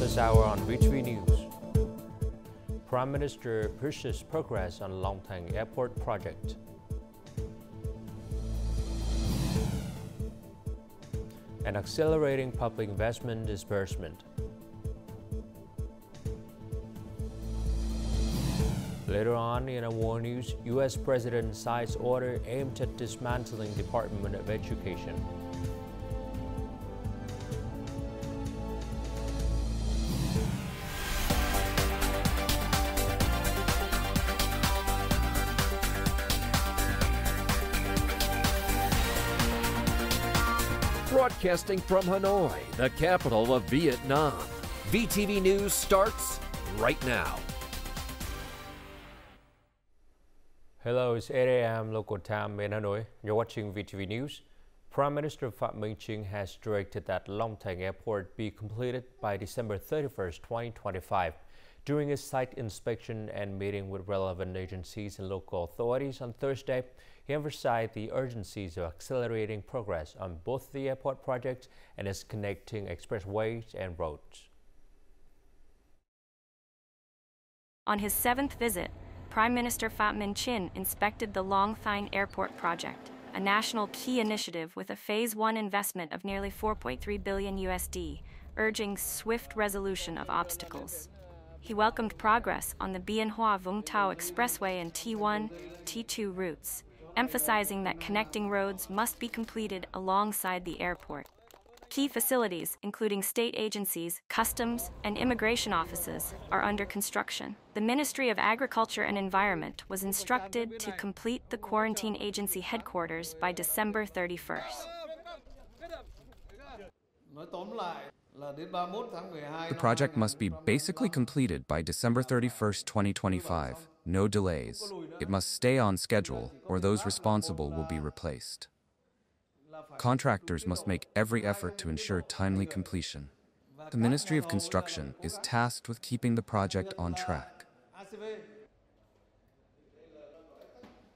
this hour on VTV News. Prime Minister pushes progress on Long Thanh Airport project. And accelerating public investment disbursement. Later on in our war news, U.S. President signs order aimed at dismantling Department of Education. Broadcasting from Hanoi, the capital of Vietnam. VTV News starts right now. Hello, it's 8 a.m. local time in Hanoi. You're watching VTV News. Prime Minister Phie has directed that Long Thanh Airport be completed by December 31st, 2025. During his site inspection and meeting with relevant agencies and local authorities on Thursday, he emphasized the urgencies of accelerating progress on both the airport project and its connecting expressways and roads. On his 7th visit, Prime Minister Phie inspected the Long Thanh Airport project, a national key initiative with a Phase 1 investment of nearly $4.3 billion USD, urging swift resolution of obstacles. He welcomed progress on the Bien Hoa Vung Tau Expressway and T1, T2 routes, emphasizing that connecting roads must be completed alongside the airport. Key facilities, including state agencies, customs, and immigration offices, are under construction. The Ministry of Agriculture and Environment was instructed to complete the quarantine agency headquarters by December 31st. The project must be basically completed by December 31st, 2025. No delays. It must stay on schedule, or those responsible will be replaced. Contractors must make every effort to ensure timely completion. The Ministry of Construction is tasked with keeping the project on track.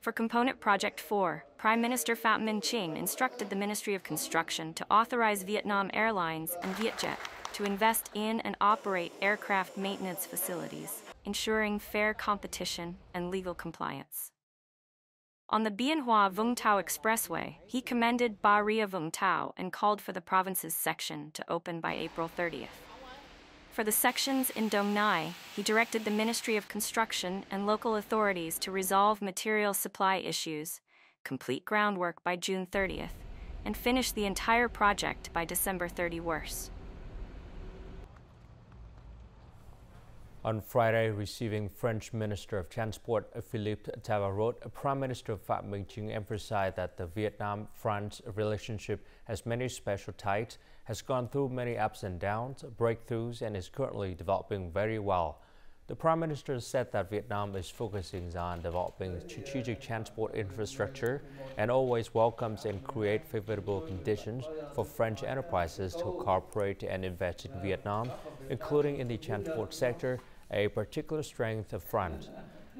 For Component Project 4, Prime Minister Phie instructed the Ministry of Construction to authorize Vietnam Airlines and Vietjet to invest in and operate aircraft maintenance facilities, ensuring fair competition and legal compliance. On the Bien Hoa Vung Tau Expressway, he commended Ba Ria Vung Tau and called for the province's section to open by April 30th. For the sections in Dong Nai, he directed the Ministry of Construction and local authorities to resolve material supply issues, complete groundwork by June 30th, and finish the entire project by December 31st. On Friday, receiving French Minister of Transport Philippe Tabarot, Prime Minister Phie emphasized that the Vietnam-France relationship has many special ties, has gone through many ups and downs, breakthroughs, and is currently developing very well. The Prime Minister said that Vietnam is focusing on developing strategic transport infrastructure and always welcomes and creates favorable conditions for French enterprises to cooperate and invest in Vietnam, including in the transport sector, a particular strength of France.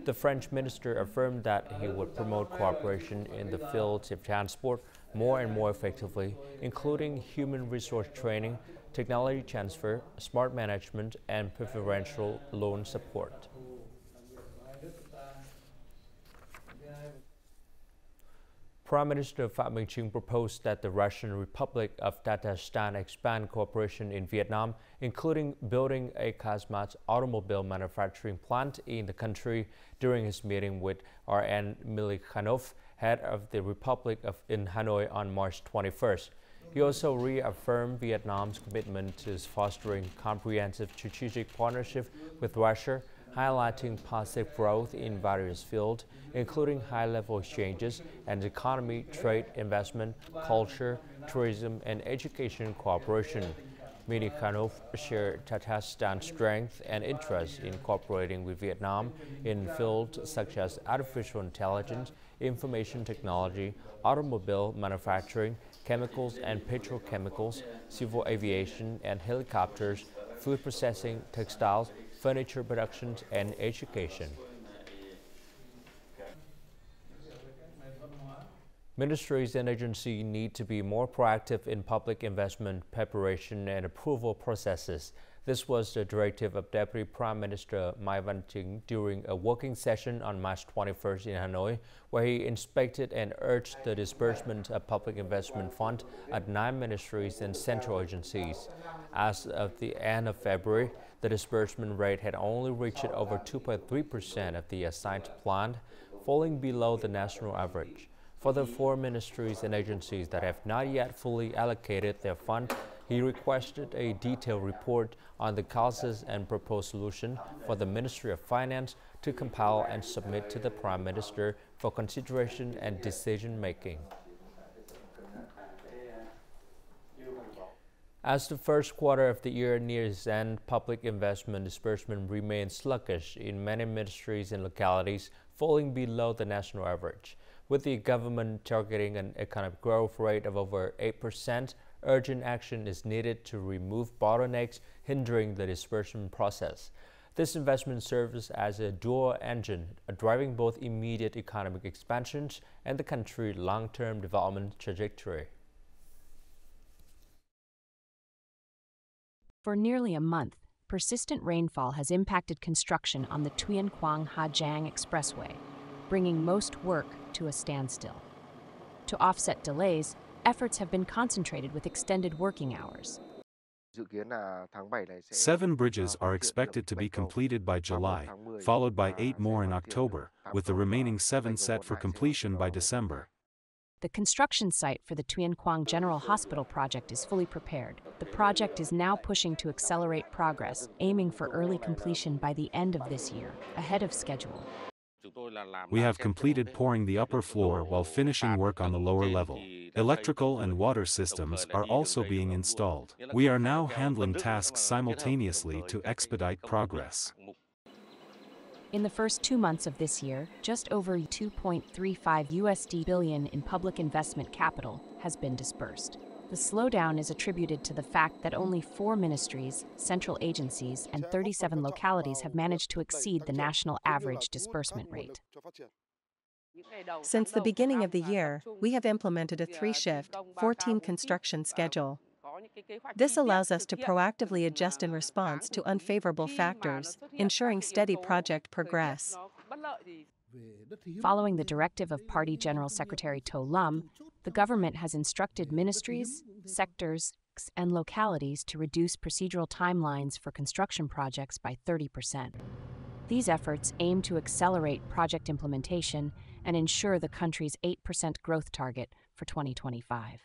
The French minister affirmed that he would promote cooperation in the fields of transport more and more effectively, including human resource training, technology transfer, smart management, and preferential loan support. Prime Minister Phie proposed that the Russian Republic of Tatarstan expand cooperation in Vietnam, including building a Kazmat automobile manufacturing plant in the country during his meeting with R.N. Milikhanov, head of the Republic in Hanoi on March 21st. He also reaffirmed Vietnam's commitment to fostering comprehensive strategic partnership with Russia, highlighting positive growth in various fields, including high-level exchanges and economy, trade, investment, culture, tourism, and education cooperation. Milikhanov shared Tatarstan's strength and interest in cooperating with Vietnam in fields such as artificial intelligence, information technology, automobile manufacturing, chemicals and petrochemicals, civil aviation and helicopters, food processing, textiles, furniture production, and education. Ministries and agencies need to be more proactive in public investment preparation and approval processes. This was the directive of Deputy Prime Minister Mai Văn-Chính during a working session on March 21st in Hanoi, where he inspected and urged the disbursement of public investment fund at 9 ministries and central agencies. As of the end of February, the disbursement rate had only reached over 2.3% of the assigned plan, falling below the national average. For the 4 ministries and agencies that have not yet fully allocated their fund, he requested a detailed report on the causes and proposed solution for the Ministry of Finance to compile and submit to the Prime Minister for consideration and decision-making. As the first quarter of the year nears end, public investment disbursement remains sluggish in many ministries and localities, falling below the national average. With the government targeting an economic growth rate of over 8%, urgent action is needed to remove bottlenecks hindering the disbursement process. This investment serves as a dual engine, driving both immediate economic expansions and the country's long-term development trajectory. For nearly a month, persistent rainfall has impacted construction on the Tuyên Quang-Hà Giang Expressway, bringing most work to a standstill. To offset delays, efforts have been concentrated with extended working hours. 7 bridges are expected to be completed by July, followed by 8 more in October, with the remaining 7 set for completion by December. The construction site for the Tuyên Quang General Hospital project is fully prepared. The project is now pushing to accelerate progress, aiming for early completion by the end of this year, ahead of schedule. We have completed pouring the upper floor while finishing work on the lower level. Electrical and water systems are also being installed. We are now handling tasks simultaneously to expedite progress. In the first 2 months of this year, just over $2.35 billion in public investment capital has been disbursed. The slowdown is attributed to the fact that only 4 ministries, central agencies, and 37 localities have managed to exceed the national average disbursement rate. Since the beginning of the year, we have implemented a 3-shift, 4-team construction schedule. This allows us to proactively adjust in response to unfavorable factors, ensuring steady project progress. Following the directive of Party General Secretary To Lam, the government has instructed ministries, sectors, and localities to reduce procedural timelines for construction projects by 30%. These efforts aim to accelerate project implementation and ensure the country's 8% growth target for 2025.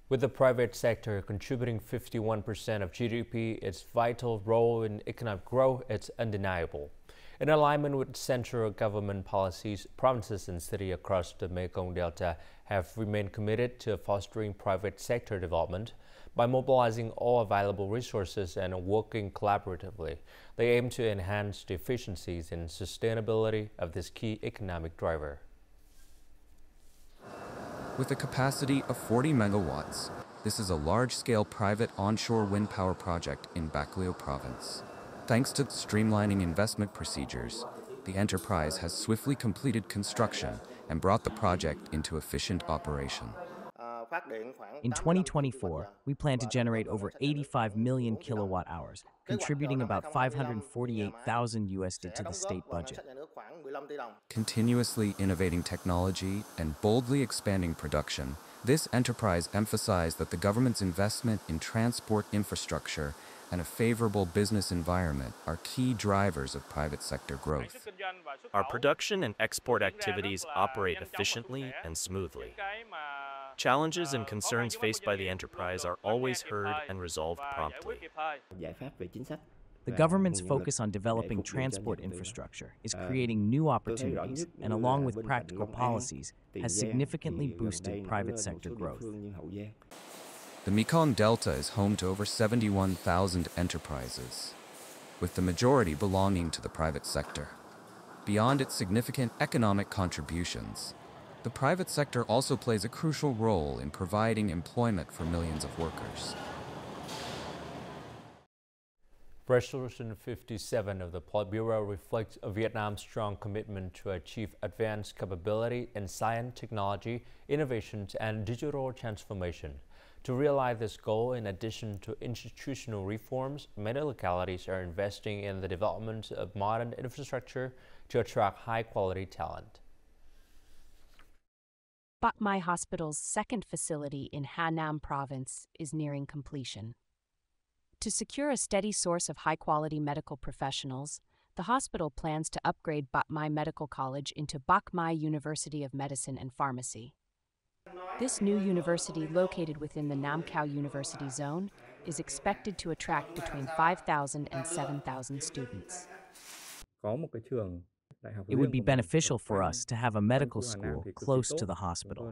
With the private sector contributing 51% of GDP, its vital role in economic growth is undeniable. In alignment with central government policies, provinces and cities across the Mekong Delta have remained committed to fostering private sector development. By mobilizing all available resources and working collaboratively, they aim to enhance the efficiencies and sustainability of this key economic driver. With a capacity of 40 megawatts, this is a large-scale private onshore wind power project in Bac Lieu province. Thanks to streamlining investment procedures, the enterprise has swiftly completed construction and brought the project into efficient operation. In 2024, we plan to generate over 85 million kilowatt hours, contributing about $548,000 to the state budget. Continuously innovating technology and boldly expanding production, this enterprise emphasized that the government's investment in transport infrastructure and a favorable business environment are key drivers of private sector growth. Our production and export activities operate efficiently and smoothly. Challenges and concerns faced by the enterprise are always heard and resolved promptly. The government's focus on developing transport infrastructure is creating new opportunities and, along with practical policies, has significantly boosted private sector growth. The Mekong Delta is home to over 71,000 enterprises, with the majority belonging to the private sector. Beyond its significant economic contributions, the private sector also plays a crucial role in providing employment for millions of workers. Resolution 57 of the Politburo reflects Vietnam's strong commitment to achieve advanced capability in science, technology, innovations, and digital transformation. To realize this goal, in addition to institutional reforms, many localities are investing in the development of modern infrastructure to attract high-quality talent. Bach Mai Hospital's second facility in Hanam Province is nearing completion. To secure a steady source of high-quality medical professionals, the hospital plans to upgrade Bach Mai Medical College into Bach Mai University of Medicine and Pharmacy. This new university, located within the Nam Khao University Zone, is expected to attract between 5,000 and 7,000 students. It would be beneficial for us to have a medical school close to the hospital.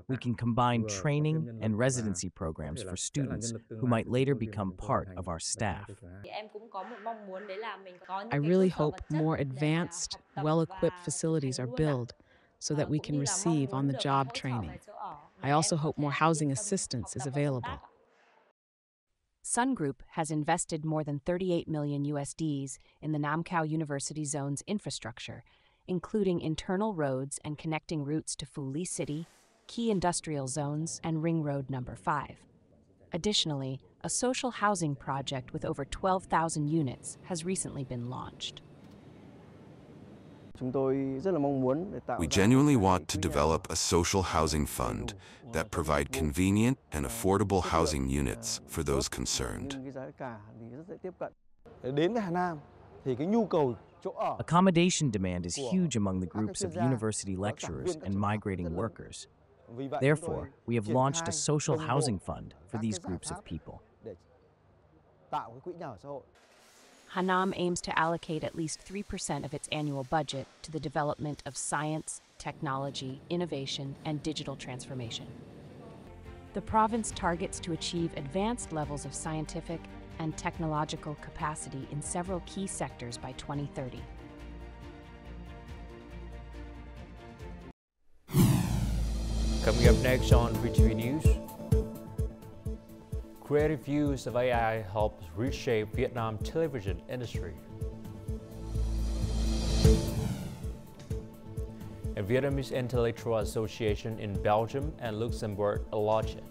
We can combine training and residency programs for students who might later become part of our staff. I really hope more advanced, well-equipped facilities are built so that we can receive on-the-job training. I also hope more housing assistance is available. Sun Group has invested more than 38 million USDs in the Nam Khao University Zone's infrastructure, including internal roads and connecting routes to Phie City, key industrial zones, and Ring Road No. 5. Additionally, a social housing project with over 12,000 units has recently been launched. We genuinely want to develop a social housing fund that provide convenient and affordable housing units for those concerned. Accommodation demand is huge among the groups of university lecturers and migrating workers. Therefore, we have launched a social housing fund for these groups of people. Hanam aims to allocate at least 3% of its annual budget to the development of science, technology, innovation, and digital transformation. The province targets to achieve advanced levels of scientific and technological capacity in several key sectors by 2030. Coming up next on VTV News, creative use of AI helps reshape Vietnam television industry. And Vietnamese Intellectual Association in Belgium and Luxembourg launched it.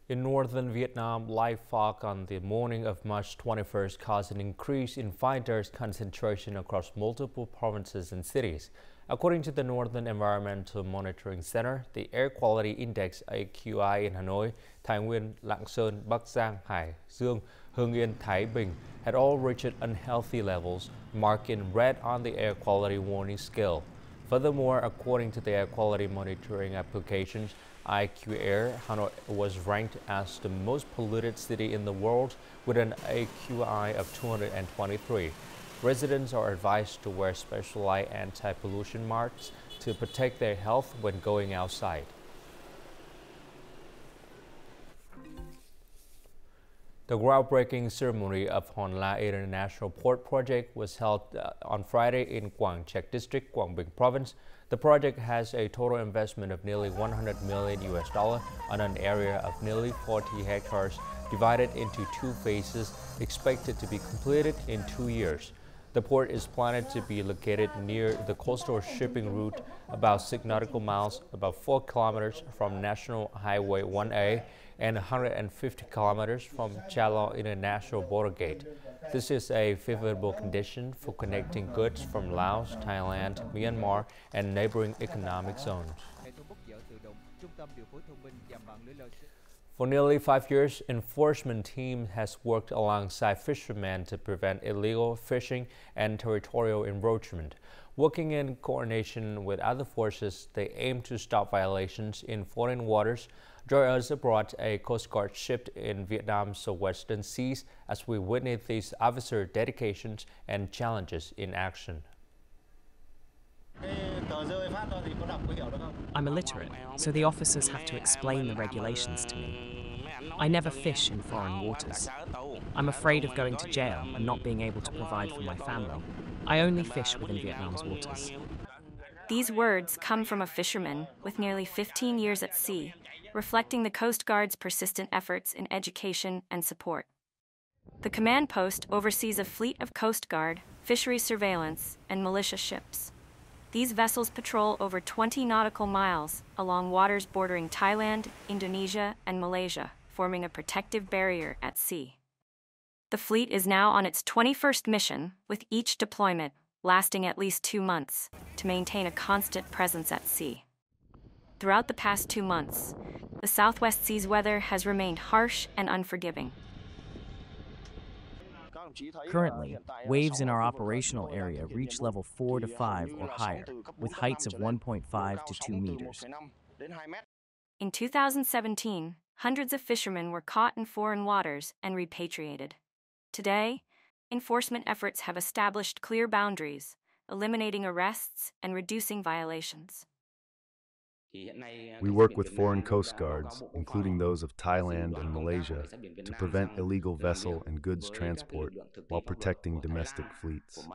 In northern Vietnam, light fog on the morning of March 21st caused an increase in fine dust concentration across multiple provinces and cities. According to the Northern Environmental Monitoring Center, the Air Quality Index AQI in Hanoi, Thái Nguyên, Lạng Sơn, Bắc Giang, Hải Dương, Hưng Yên, Thái Bình had all reached unhealthy levels, marked in red on the air quality warning scale. Furthermore, according to the air quality monitoring applications, IQ Air, Hanoi was ranked as the most polluted city in the world with an AQI of 223. Residents are advised to wear specialized anti-pollution masks to protect their health when going outside. The groundbreaking ceremony of Hon La International Port Project was held on Friday in Quang Trec District, Quang Binh Province. The project has a total investment of nearly $100 million on an area of nearly 40 hectares, divided into two phases, expected to be completed in 2 years. The port is planned to be located near the coastal shipping route, about 6 nautical miles, about 4 kilometers from National Highway 1A, and 150 kilometers from Cha Lo International Border Gate. This is a favorable condition for connecting goods from Laos, Thailand, Myanmar, and neighboring economic zones. For nearly 5 years, enforcement team has worked alongside fishermen to prevent illegal fishing and territorial encroachment. Working in coordination with other forces, they aim to stop violations in foreign waters. Join us aboard a Coast Guard ship in Vietnam's southwestern seas as we witness these officer dedications and challenges in action. I'm illiterate, so the officers have to explain the regulations to me. I never fish in foreign waters. I'm afraid of going to jail and not being able to provide for my family. I only fish within Vietnam's waters. These words come from a fisherman with nearly 15 years at sea, reflecting the Coast Guard's persistent efforts in education and support. The command post oversees a fleet of Coast Guard, fisheries surveillance, and militia ships. These vessels patrol over 20 nautical miles along waters bordering Thailand, Indonesia, and Malaysia, forming a protective barrier at sea. The fleet is now on its 21st mission, with each deployment lasting at least 2 months, to maintain a constant presence at sea. Throughout the past 2 months, the Southwest Sea's weather has remained harsh and unforgiving. Currently, waves in our operational area reach level 4 to 5 or higher, with heights of 1.5 to 2 meters. In 2017, hundreds of fishermen were caught in foreign waters and repatriated. Today, enforcement efforts have established clear boundaries, eliminating arrests and reducing violations. We work with foreign coast guards, including those of Thailand and Malaysia, to prevent illegal vessel and goods transport while protecting domestic fleets.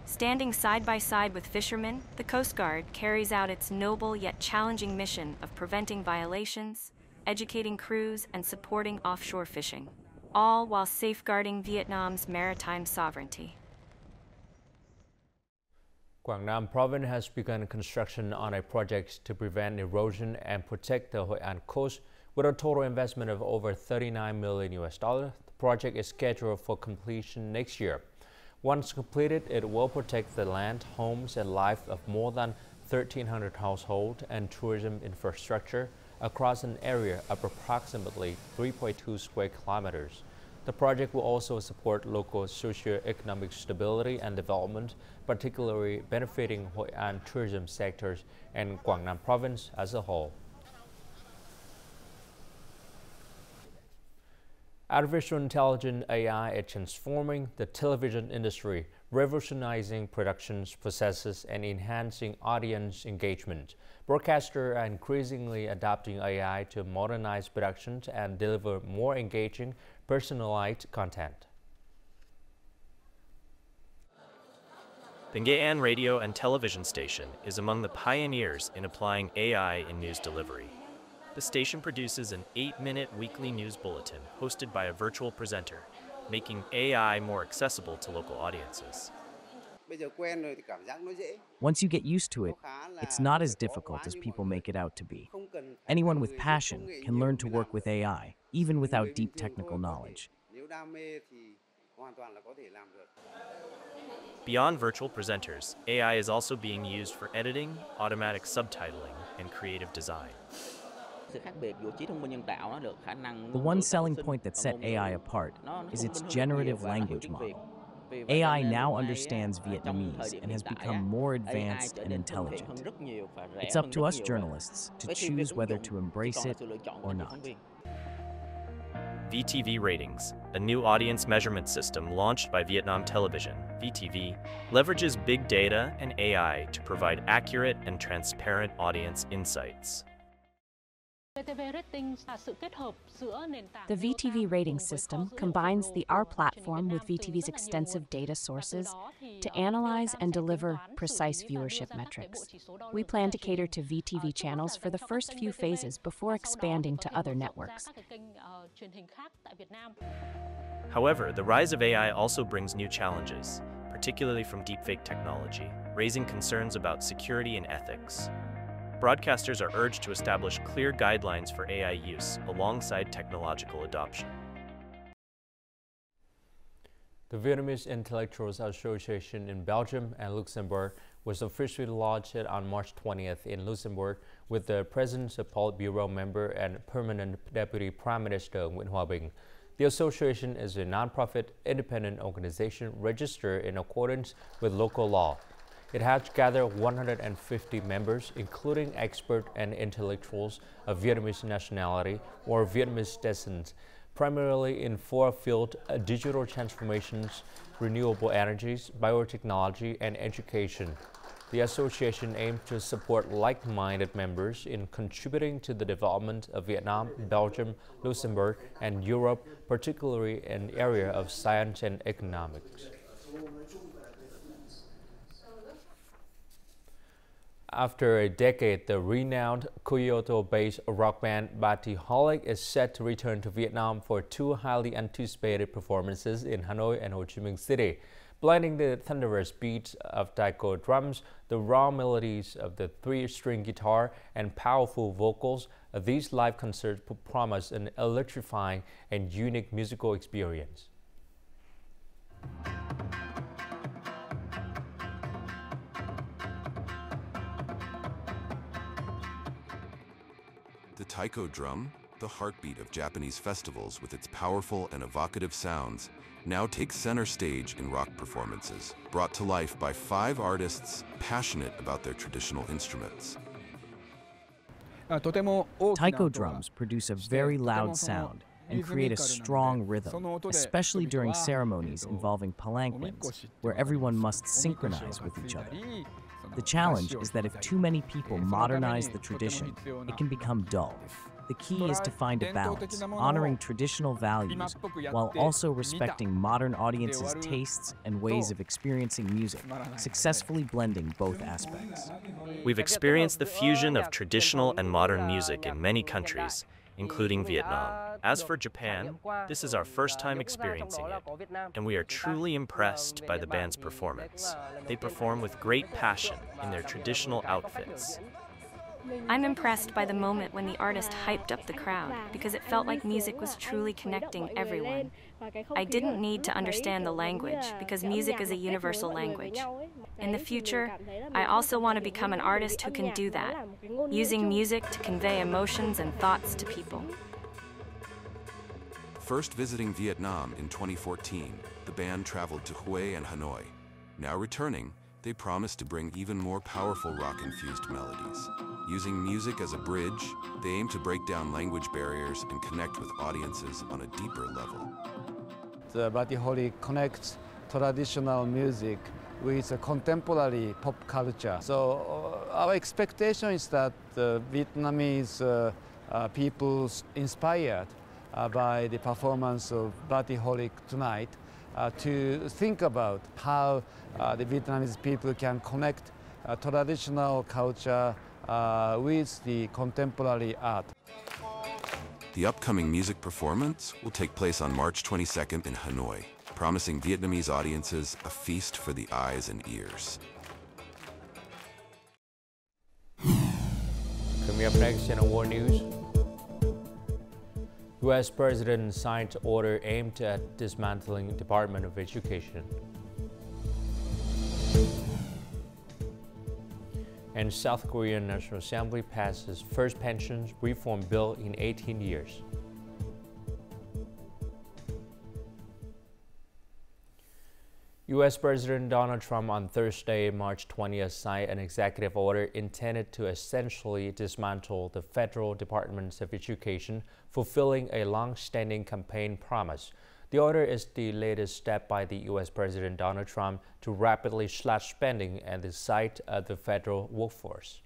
Standing side by side with fishermen, the Coast Guard carries out its noble yet challenging mission of preventing violations, educating crews, and supporting offshore fishing, all while safeguarding Vietnam's maritime sovereignty. Quảng Nam province has begun construction on a project to prevent erosion and protect the Hội An coast with a total investment of over $39 million. The project is scheduled for completion next year. Once completed, it will protect the land, homes, and life of more than 1,300 households and tourism infrastructure across an area of approximately 3.2 square kilometers. The project will also support local socio-economic stability and development, particularly benefiting Hội An tourism sectors and Quảng Nam province as a whole. Artificial intelligence AI is transforming the television industry, revolutionizing production processes and enhancing audience engagement. Broadcasters are increasingly adopting AI to modernize productions and deliver more engaging, personalized content. The Nghệ An radio and television station is among the pioneers in applying AI in news delivery. The station produces an 8-minute weekly news bulletin hosted by a virtual presenter, making AI more accessible to local audiences. Once you get used to it, it's not as difficult as people make it out to be. Anyone with passion can learn to work with AI, even without deep technical knowledge. Beyond virtual presenters, AI is also being used for editing, automatic subtitling, and creative design. The one selling point that set AI apart is its generative language model. AI now understands Vietnamese and has become more advanced and intelligent. It's up to us journalists to choose whether to embrace it or not. VTV Ratings, a new audience measurement system launched by Vietnam Television, VTV, leverages big data and AI to provide accurate and transparent audience insights. The VTV rating system combines the R platform with VTV's extensive data sources to analyze and deliver precise viewership metrics. We plan to cater to VTV channels for the first few phases before expanding to other networks. However, the rise of AI also brings new challenges, particularly from deepfake technology, raising concerns about security and ethics. Broadcasters are urged to establish clear guidelines for AI use alongside technological adoption. The Vietnamese Intellectuals Association in Belgium and Luxembourg was officially launched on March 20th in Luxembourg with the presence of Politburo member and permanent Deputy Prime Minister Nguyễn Hòa Bình. The association is a non-profit, independent organization registered in accordance with local law. It has gathered 150 members, including experts and intellectuals of Vietnamese nationality or Vietnamese descent, primarily in 4 fields: digital transformations, renewable energies, biotechnology, and education. The association aims to support like-minded members in contributing to the development of Vietnam, Belgium, Luxembourg, and Europe, particularly in the area of science and economics. After a decade, the renowned Kyoto-based rock band VTVgo is set to return to Vietnam for two highly anticipated performances in Hanoi and Ho Chi Minh City. Blending the thunderous beats of taiko drums, the raw melodies of the three-string guitar, and powerful vocals, these live concerts promise an electrifying and unique musical experience. The taiko drum, the heartbeat of Japanese festivals with its powerful and evocative sounds, now takes center stage in rock performances, brought to life by 5 artists passionate about their traditional instruments. Taiko drums produce a very loud sound and create a strong rhythm, especially during ceremonies involving palanquins, where everyone must synchronize with each other. The challenge is that if too many people modernize the tradition, it can become dull. The key is to find a balance, honoring traditional values while also respecting modern audiences' tastes and ways of experiencing music, successfully blending both aspects. We've experienced the fusion of traditional and modern music in many countries, including Vietnam. As for Japan, this is our first time experiencing it, and we are truly impressed by the band's performance. They perform with great passion in their traditional outfits. I'm impressed by the moment when the artist hyped up the crowd because it felt like music was truly connecting everyone. I didn't need to understand the language because music is a universal language. In the future, I also want to become an artist who can do that, using music to convey emotions and thoughts to people. First visiting Vietnam in 2014, the band traveled to Hue and Hanoi. Now returning, they promise to bring even more powerful rock-infused melodies. Using music as a bridge, they aim to break down language barriers and connect with audiences on a deeper level. The VTVgo connects traditional music with contemporary pop culture. So our expectation is that the Vietnamese people inspired by the performance of VTVgo tonight to think about how the Vietnamese people can connect traditional culture with the contemporary art. The upcoming music performance will take place on March 22nd in Hanoi, promising Vietnamese audiences a feast for the eyes and ears. Coming up next in World News, U.S. President signed order aimed at dismantling Department of Education. And South Korean National Assembly passes first pensions reform bill in 18 years. U.S. President Donald Trump on Thursday, March 20th, signed an executive order intended to essentially dismantle the Federal Department of Education, fulfilling a long-standing campaign promise. The order is the latest step by the U.S. President Donald Trump to rapidly slash spending at the site of the federal workforce.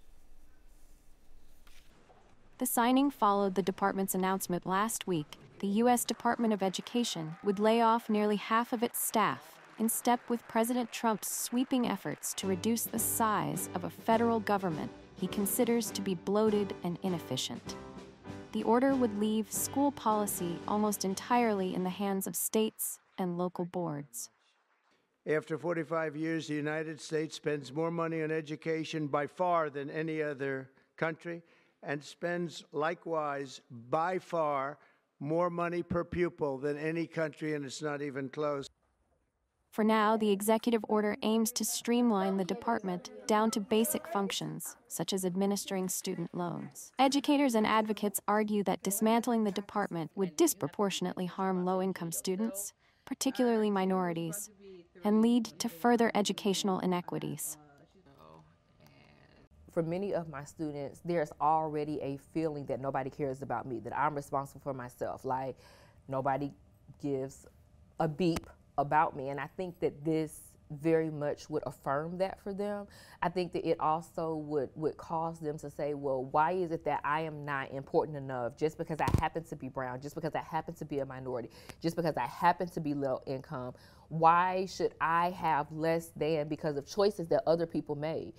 The signing followed the department's announcement last week the U.S. Department of Education would lay off nearly half of its staff, in step with President Trump's sweeping efforts to reduce the size of a federal government he considers to be bloated and inefficient. The order would leave school policy almost entirely in the hands of states and local boards. After 45 years, the United States spends more money on education by far than any other country, and spends likewise by far more money per pupil than any country, and it's not even close. For now, the executive order aims to streamline the department down to basic functions, such as administering student loans. Educators and advocates argue that dismantling the department would disproportionately harm low-income students, particularly minorities, and lead to further educational inequities. For many of my students, there's already a feeling that nobody cares about me, that I'm responsible for myself, like nobody gives a beep about me. And I think that this very much would affirm that for them. I think that it also would cause them to say, well, why is it that I am not important enough just because I happen to be brown, just because I happen to be a minority, just because I happen to be low income? Why should I have less than because of choices that other people made?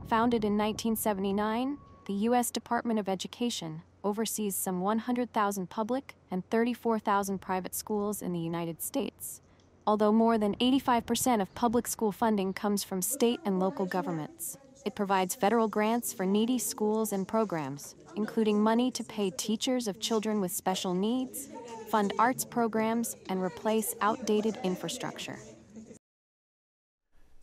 Founded in 1979, the U.S. Department of Education oversees some 100,000 public and 34,000 private schools in the United States. Although more than 85% of public school funding comes from state and local governments, it provides federal grants for needy schools and programs, including money to pay teachers of children with special needs, fund arts programs, and replace outdated infrastructure.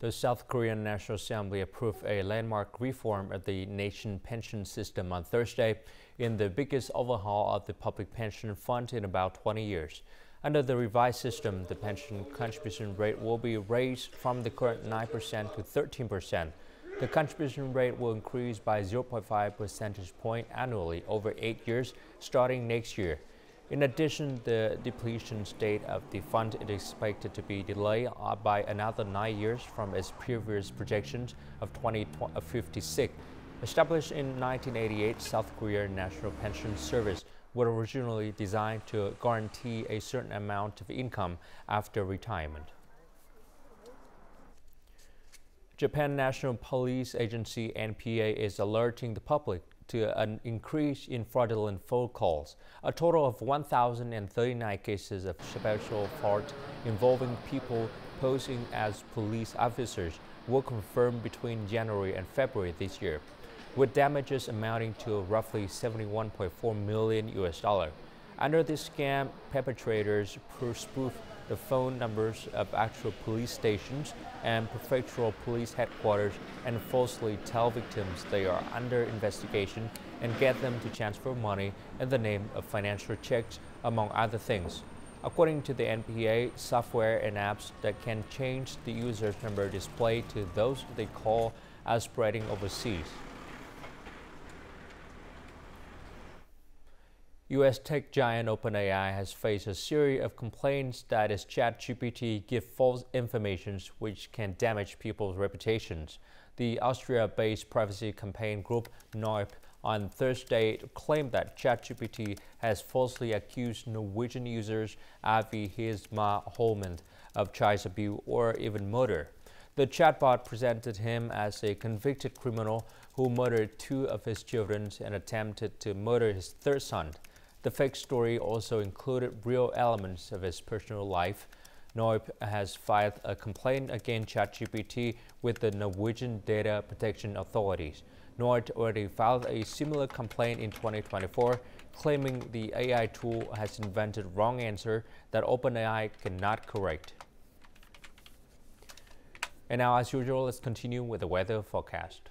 The South Korean National Assembly approved a landmark reform of the nation pension system on Thursday in the biggest overhaul of the public pension fund in about 20 years. Under the revised system, the pension contribution rate will be raised from the current 9% to 13%. The contribution rate will increase by 0.5 percentage point annually over 8 years, starting next year. In addition, the depletion date of the fund is expected to be delayed by another 9 years from its previous projections of 2056. Established in 1988, South Korea National Pension Service was originally designed to guarantee a certain amount of income after retirement. Japan National Police Agency (NPA) is alerting the public to an increase in fraudulent phone calls. A total of 1,039 cases of special fraud involving people posing as police officers were confirmed between January and February this year, with damages amounting to roughly $71.4 million. Under this scam, perpetrators spoof the phone numbers of actual police stations and prefectural police headquarters and falsely tell victims they are under investigation and get them to transfer money in the name of financial checks, among other things. According to the NPA, software and apps that can change the user's number displayed to those they call are spreading overseas. U.S. tech giant OpenAI has faced a series of complaints that its ChatGPT gives false information which can damage people's reputations. The Austria-based privacy campaign group NOIP on Thursday claimed that ChatGPT has falsely accused Norwegian users Avi Hisma Holmend of child abuse or even murder. The chatbot presented him as a convicted criminal who murdered 2 of his children and attempted to murder his 3rd son. The fake story also included real elements of his personal life. NOIP has filed a complaint against ChatGPT with the Norwegian Data Protection Authorities. NOIP already filed a similar complaint in 2024, claiming the AI tool has invented wrong answer that OpenAI cannot correct. And now, as usual, let's continue with the weather forecast.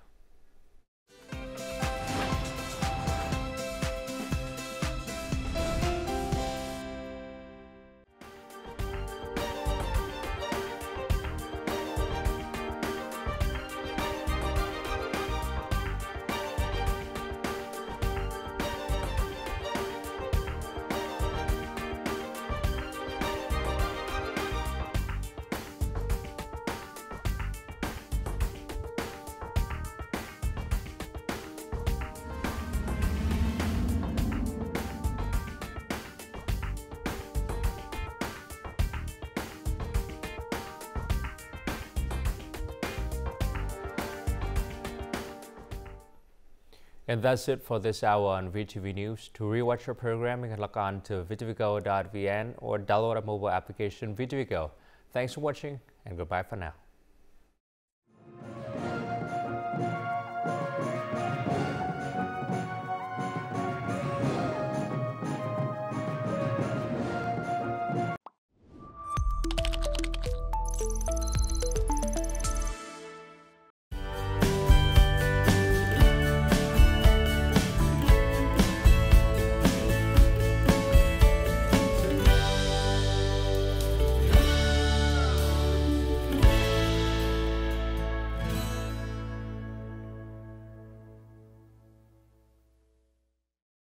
And that's it for this hour on VTV News. To rewatch our program, you can log on to VTVgo.vn or download our mobile application VTVgo. Thanks for watching and goodbye for now.